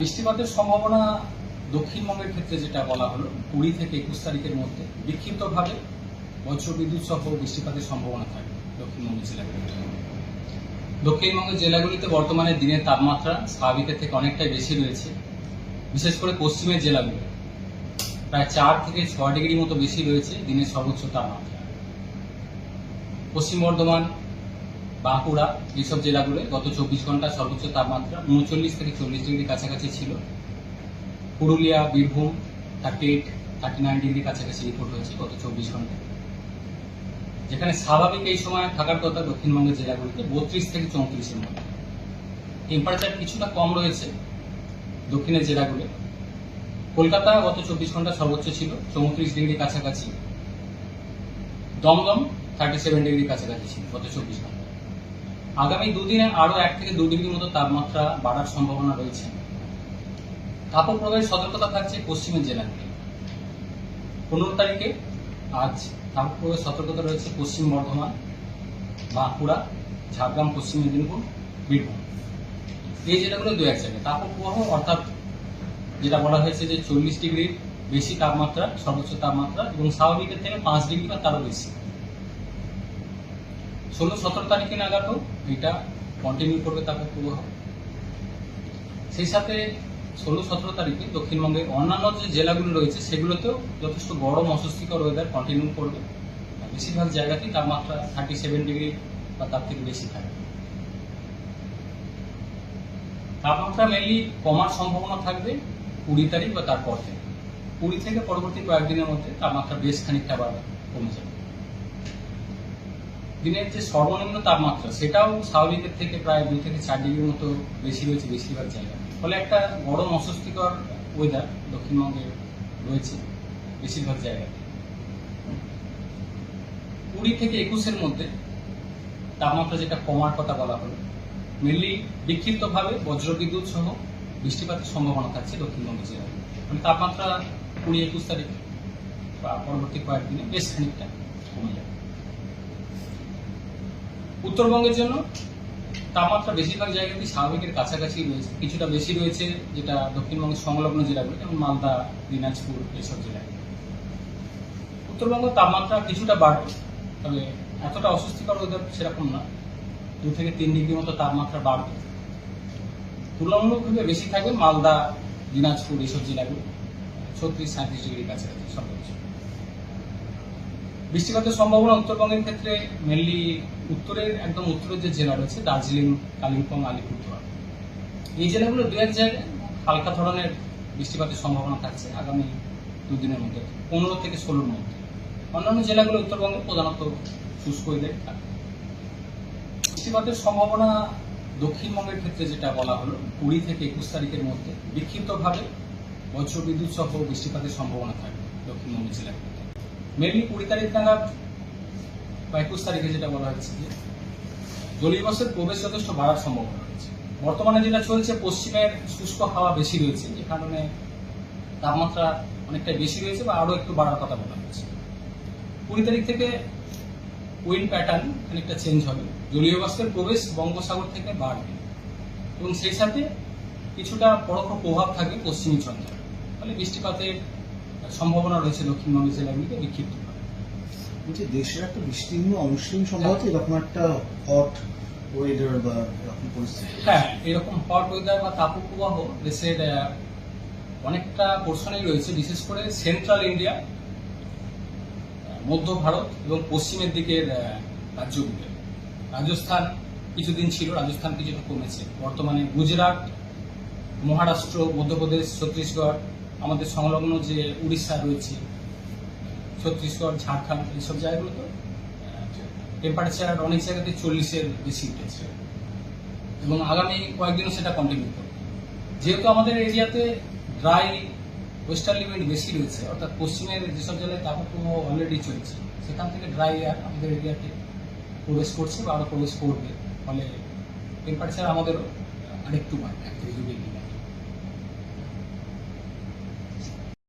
বৃষ্টিপাতের সম্ভাবনা দক্ষিণবঙ্গের ক্ষেত্রে যেটা বলা হলো 20 থেকে 21 তারিখের মধ্যে বিক্ষিপ্তভাবে বজ্রবিদ্যুৎ সহ বৃষ্টিপাতের সম্ভাবনা থাকবে দক্ষিণবঙ্গের জেলাগুলিতে। দক্ষিণবঙ্গের জেলাগুলিতে বর্তমানে দিনের তাপমাত্রা স্বাভাবিকের থেকে অনেকটাই বেশি রয়েছে। বিশেষ করে পশ্চিমের জেলাগুলো প্রায় 4 থেকে 6 ডিগ্রি মতো বেশি রয়েছে দিনের সর্বোচ্চ তাপমাত্রা। পশ্চিম বর্ধমান, বাঁকুড়া এইসব জেলাগুলো গত 24 ঘন্টা সর্বোচ্চ তাপমাত্রা 39 থেকে 40 ডিগ্রি কাছাকাছি ছিল। পুরুলিয়া, বীরভূম 38-39 ডিগ্রি কাছাকাছি রিপোর্ট হয়েছে গত 24 ঘন্টায়। যেখানে স্বাভাবিক এই সময় থাকার কথা দক্ষিণবঙ্গের জেলাগুলিতে 32 থেকে 34-এর মধ্যে। টেম্পারেচার কিছুটা কম রয়েছে দক্ষিণের জেলাগুলো। কলকাতা গত 24 ঘন্টা সর্বোচ্চ ছিল 34 ডিগ্রি কাছাকাছি। দমদম 37 ডিগ্রি কাছাকাছি ছিল গত 24 ঘন্টা। আগামী দুদিনে আরো 1 থেকে 2 ডিগ্রি মতো তাপমাত্রা বাড়ার সম্ভাবনা রয়েছে। তাপপ্রবাহের সতর্কতা থাকছে পশ্চিমের জেলাগুলি। 15 তারিখে আজ তাপপ্রবাহের সতর্কতা রয়েছে পশ্চিম বর্ধমান, বাঁকুড়া, ঝাড়গ্রাম, পশ্চিম মেদিনীপুর, বীরভূম এই জেলাগুলো 2-1 জায়গায় তাপপ্রবাহ অর্থাৎ যেটা বলা হয়েছে যে 40 ডিগ্রির বেশি তাপমাত্রা সর্বোচ্চ তাপমাত্রা এবং স্বাভাবিকের থেকে 5 ডিগ্রি বা তারও বেশি। 16-17 তারিখে নাগাদও এটা কন্টিনিউ করবে তাপপ্রবাহ। সেই সাথে 16-17 তারিখে দক্ষিণবঙ্গের অন্যান্য যে জেলাগুলো রয়েছে সেগুলোতেও যথেষ্ট গরম অস্বস্তিকর ওয়েদার কন্টিনিউ করবে। বেশিরভাগ জায়গাতেই তাপমাত্রা 37 ডিগ্রি বা তার থেকে বেশি থাকবে। তাপমাত্রা মেনলি কমার সম্ভাবনা থাকবে 20 তারিখ বা তারপর থেকে। 20 থেকে পরবর্তী কয়েকদিনের মধ্যে তাপমাত্রা বেশ খানিকটা আবার কমে যাবে। দিনের যে সর্বনিম্ন তাপমাত্রা সেটাও স্বাভাবিকের থেকে প্রায় 2 থেকে 4 ডিগ্রির মতো বেশি রয়েছে বেশিরভাগ জায়গায়। ফলে একটা গরম অস্বস্তিকর ওয়েদার দক্ষিণবঙ্গে রয়েছে বেশিরভাগ জায়গায়। 20 থেকে 21-এর মধ্যে তাপমাত্রা যেটা কমার কথা বলা হলো মেনলি বিক্ষিপ্তভাবে বজ্রবিদ্যুৎ সহ বৃষ্টিপাতের সম্ভাবনা থাকছে দক্ষিণবঙ্গের জেলায়। মানে তাপমাত্রা 20-21 তারিখ বা পরবর্তী কয়েকদিনে বেশ খানিকটা কমে যাবে। উত্তরবঙ্গের জন্য তাপমাত্রা বেশিরভাগ জায়গাতেই স্বাভাবিকের কাছাকাছি রয়েছে, কিছুটা বেশি রয়েছে যেটা দক্ষিণবঙ্গের সংলগ্ন জেলাগুলো যেমন মালদা, দিনাজপুর এইসব জেলায়। উত্তরবঙ্গ তাপমাত্রা কিছুটা বাড়বে, তবে এতটা অস্বস্তিকর ওয়েদার সেরকম না। 2 থেকে 3 ডিগ্রি মতো তাপমাত্রা বাড়বে। তুলনামূলকভাবে বেশি থাকবে মালদা, দিনাজপুর এইসব জেলাগুলো 36-37 ডিগ্রি কাছাকাছি সর্বোচ্চ। বৃষ্টিপাতের সম্ভাবনা উত্তরবঙ্গের ক্ষেত্রে মেনলি উত্তরের একদম উত্তরের যে জেলা রয়েছে দার্জিলিং, কালিম্পং, আলিপুরদুয়ার এই জেলাগুলো 2-1 জায়গায় হালকা ধরনের বৃষ্টিপাতের সম্ভাবনা থাকছে আগামী 2 দিনের মধ্যে 15 থেকে 16-র মধ্যে। অন্যান্য জেলাগুলো উত্তরবঙ্গে প্রধানত শুষ্ক ওয়েদার থাকবে। বৃষ্টিপাতের সম্ভাবনা দক্ষিণবঙ্গের ক্ষেত্রে যেটা বলা হলো 20 থেকে 21 তারিখের মধ্যে বিক্ষিপ্তভাবে বজ্রবিদ্যুৎ সহ বৃষ্টিপাতের সম্ভাবনা থাকবে দক্ষিণবঙ্গের জেলাগুলিতে। মেনলি 20 তারিখ নাগাদ বা 21 তারিখে যেটা বলা হচ্ছে যে জলীয়বাষ্পের প্রবেশ যথেষ্ট বাড়ার সম্ভাবনা রয়েছে। বর্তমানে যেটা চলছে পশ্চিমের শুষ্ক হাওয়া বেশি রয়েছে, যে কারণে তাপমাত্রা অনেকটা বেশি রয়েছে বা আরো একটু বাড়ার কথা বলা হচ্ছে। 20 তারিখ থেকে উইন্ড প্যাটার্ন খানিকটা চেঞ্জ হবে, জলীয়বাষ্পের প্রবেশ বঙ্গোপসাগর থেকে বাড়বে এবং সেই সাথে কিছুটা পরোক্ষ প্রভাব থাকবে পশ্চিমী ঝঞ্ঝা। ফলে বৃষ্টিপাতের সম্ভাবনা রয়েছে দক্ষিণবঙ্গের জেলাগুলিতে বিক্ষিপ্তভাবে। বলছি দেশের একটা বিস্তীর্ণ অমসৃণ সম্ভবত এরকম একটা হট ওয়েদার বা এরকম পরিস্থিতি। হ্যাঁ, এরকম হট ওয়েদার বা তাপপ্রবাহ দেশের অনেকটা পোর্শনেই রয়েছে, বিশেষ করে সেন্ট্রাল ইন্ডিয়া, মধ্য ভারত এবং পশ্চিমের দিকের রাজ্যগুলো। রাজস্থান কিছুদিন ছিল, রাজস্থান কিছুটা কমেছে। বর্তমানে গুজরাট, মহারাষ্ট্র, মধ্যপ্রদেশ, ছত্তিশগড়, আমাদের সংলগ্ন যে উড়িষ্যা রয়েছে, ছত্তিশগড়, ঝাড়খণ্ড এইসব জায়গাগুলোতে টেম্পারেচার অনেক জায়গাতে 40-এর বেশি উঠেছে এবং আগামী কয়েকদিনও সেটা কন্টিনিউ করবে। যেহেতু আমাদের এরিয়াতে ড্রাই ওয়েস্টার্লি উইন্ড বেশি রয়েছে, অর্থাৎ পশ্চিমের যেসব জেলায় তাপপ্রবাহ অলরেডি চলছে সেখান থেকে ড্রাই এয়ার আমাদের এরিয়াতে প্রবেশ করছে বা আরও প্রবেশ করবে। ফলে টেম্পারেচার আমাদেরও আরেকটু বাড়বে 1 থেকে 2 ডিগ্রি।